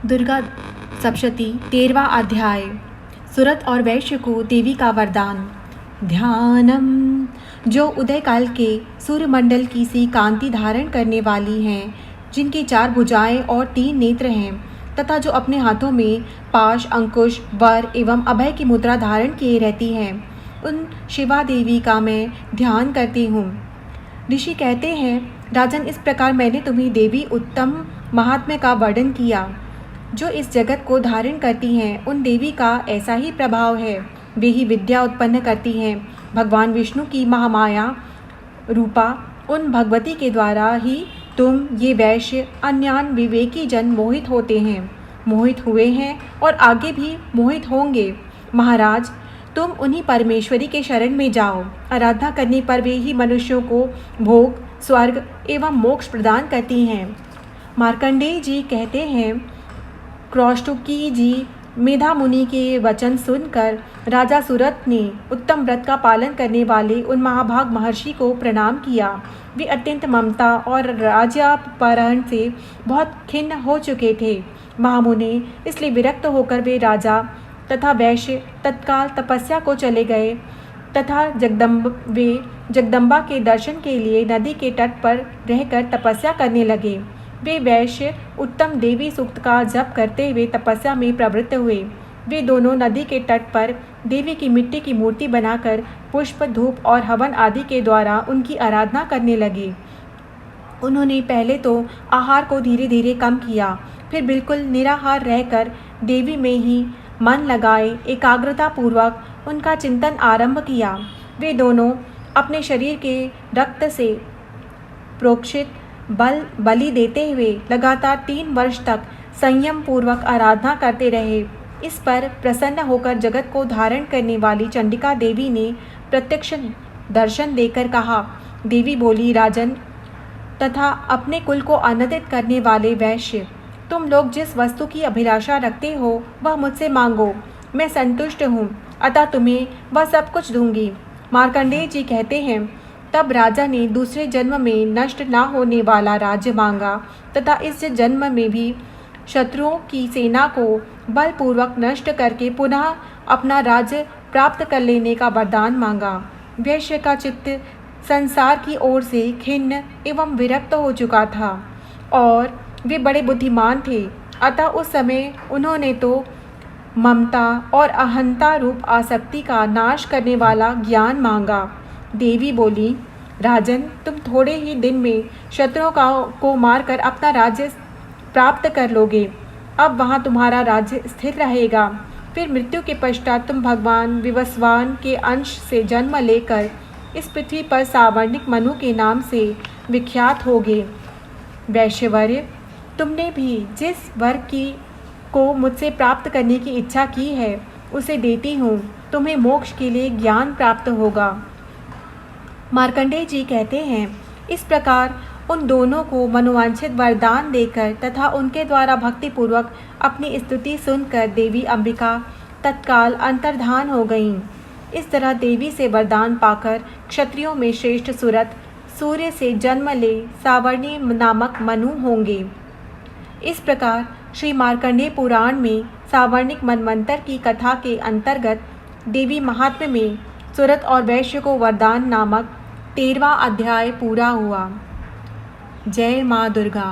दुर्गा सप्तशती 13वां अध्याय। सुरत और वैश्य को देवी का वरदान। ध्यानम। जो उदय काल के सूर्यमंडल की सी कांति धारण करने वाली हैं, जिनकी 4 भुजाएं और 3 नेत्र हैं, तथा जो अपने हाथों में पाश, अंकुश, वर एवं अभय की मुद्रा धारण किए रहती हैं, उन शिवा देवी का मैं ध्यान करती हूँ। ऋषि कहते हैं, राजन, इस प्रकार मैंने तुम्हें देवी उत्तम महात्म्य का वर्णन किया। जो इस जगत को धारण करती हैं, उन देवी का ऐसा ही प्रभाव है। वे ही विद्या उत्पन्न करती हैं। भगवान विष्णु की महामाया रूपा उन भगवती के द्वारा ही तुम ये वैश्य अन्यान विवेकी जन मोहित होते हैं, मोहित हुए हैं और आगे भी मोहित होंगे। महाराज, तुम उन्हीं परमेश्वरी के शरण में जाओ। आराधना करने पर वे ही मनुष्यों को भोग, स्वर्ग एवं मोक्ष प्रदान करती हैं। मार्कंडेय जी कहते हैं, कौष्टुकी जी मेधा मुनि के वचन सुनकर राजा सुरत ने उत्तम व्रत का पालन करने वाले उन महाभाग महर्षि को प्रणाम किया। वे अत्यंत ममता और राज्यापहरण से बहुत खिन्न हो चुके थे। महामुनि इसलिए विरक्त होकर वे राजा तथा वैश्य तत्काल तपस्या को चले गए तथा जगदम्बा के दर्शन के लिए नदी के तट पर रहकर तपस्या करने लगे। वे वैश्य उत्तम देवी सूक्त का जप करते हुए तपस्या में प्रवृत्त हुए। वे दोनों नदी के तट पर देवी की मिट्टी की मूर्ति बनाकर पुष्प, धूप और हवन आदि के द्वारा उनकी आराधना करने लगे। उन्होंने पहले तो आहार को धीरे धीरे कम किया, फिर बिल्कुल निराहार रहकर देवी में ही मन लगाए एकाग्रता पूर्वक उनका चिंतन आरंभ किया। वे दोनों अपने शरीर के रक्त से प्रोक्षित बलि देते हुए लगातार 3 वर्ष तक संयम पूर्वक आराधना करते रहे। इस पर प्रसन्न होकर जगत को धारण करने वाली चंडिका देवी ने प्रत्यक्ष दर्शन देकर कहा। देवी बोली, राजन तथा अपने कुल को आनंदित करने वाले वैश्य, तुम लोग जिस वस्तु की अभिलाषा रखते हो वह मुझसे मांगो, मैं संतुष्ट हूँ, अतः तुम्हें वह सब कुछ दूंगी। मार्कंडेय जी कहते हैं, तब राजा ने दूसरे जन्म में नष्ट न होने वाला राज्य मांगा तथा इस जन्म में भी शत्रुओं की सेना को बलपूर्वक नष्ट करके पुनः अपना राज्य प्राप्त कर लेने का वरदान मांगा। वैश्य का चित्त संसार की ओर से खिन्न एवं विरक्त हो चुका था और वे बड़े बुद्धिमान थे, अतः उस समय उन्होंने तो ममता और अहंता रूप आसक्ति का नाश करने वाला ज्ञान मांगा। देवी बोली, राजन, तुम थोड़े ही दिन में शत्रुओं को मारकर अपना राज्य प्राप्त कर लोगे। अब वहाँ तुम्हारा राज्य स्थिर रहेगा। फिर मृत्यु के पश्चात तुम भगवान विवस्वान के अंश से जन्म लेकर इस पृथ्वी पर सावर्णिक मनु के नाम से विख्यात होगे। वैश्यवर्य, तुमने भी जिस वर को मुझसे प्राप्त करने की इच्छा की है उसे देती हूँ। तुम्हें मोक्ष के लिए ज्ञान प्राप्त होगा। मार्कंडेय जी कहते हैं, इस प्रकार उन दोनों को मनोवांछित वरदान देकर तथा उनके द्वारा भक्तिपूर्वक अपनी स्तुति सुनकर देवी अंबिका तत्काल अंतर्धान हो गईं। इस तरह देवी से वरदान पाकर क्षत्रियों में श्रेष्ठ सुरत सूर्य से जन्म ले सावर्णी नामक मनु होंगे। इस प्रकार श्री मार्कंडेय पुराण में सावर्णिक मनवंतर की कथा के अंतर्गत देवी महात्म्य में सुरत और वैश्य को वरदान नामक 13वां अध्याय पूरा हुआ। जय माँ दुर्गा।